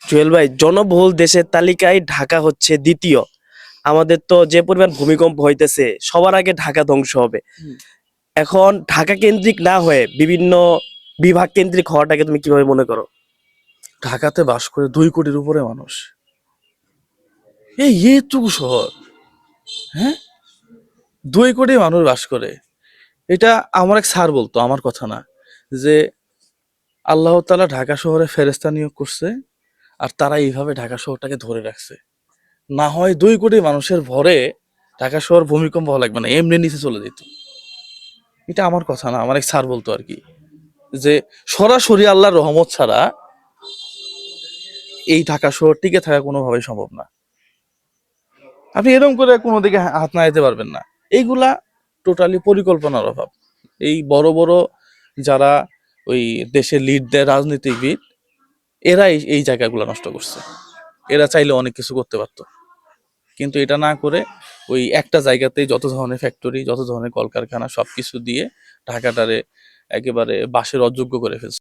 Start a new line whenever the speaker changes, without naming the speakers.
জুয়েল ভাই, জনবহুল দেশের তালিকায় ঢাকা হচ্ছে দ্বিতীয়। আমাদের তো যে পরিমাণ ভূমিকম্প হইতেছে, সবার আগে ঢাকা ধ্বংস হবে। এখন ঢাকা কেন্দ্রিক না হয়ে বিভিন্ন বিভাগ কেন্দ্রিক হওয়াটাকে তুমি কিভাবে মনে করো?
ঢাকাতে বাস করে 2 কোটির উপরে মানুষ। এই এটুকু শহর, হ্যাঁ, 2 কোটি মানুষ বাস করে। এটা আমার এক স্যার বলতো, আমার কথা না, যে আল্লাহ তাআলা ঢাকা শহরে ফেরেশতা নিয়োগ করছে, আর তারা এইভাবে ঢাকা শহরটাকে ধরে রাখছে। না হয় 2 কোটি মানুষের ভরে ঢাকা শহর ভূমিকম্প হওয়া লাগবে না, এমনি নিচে চলে যেত। এটা আমার কথা না, আমার এক স্যার বলতো আর কি, যে সরাসরি আল্লাহর রহমত ছাড়া এই ঢাকা শহর টিকে থাকা কোনোভাবেই সম্ভব না। আপনি এরকম করে কোনো দিকে হাত নাড়াতে পারবেন না। এইগুলা টোটালি পরিকল্পনার অভাব। এই বড় বড় যারা ওই দেশের লিড দেয়, রাজনীতিবিদ, এরা এই জায়গাগুলো নষ্ট করছে। এরা চাইলে অনেক কিছু করতে পারতো, কিন্তু এটা না করে ওই একটা জায়গাতেই যত ধরনের ফ্যাক্টরি, যত ধরনের কলকারখানা সবকিছু দিয়ে ঢাকাটারে একেবারে বাসের অযোগ্য করে ফেলছে।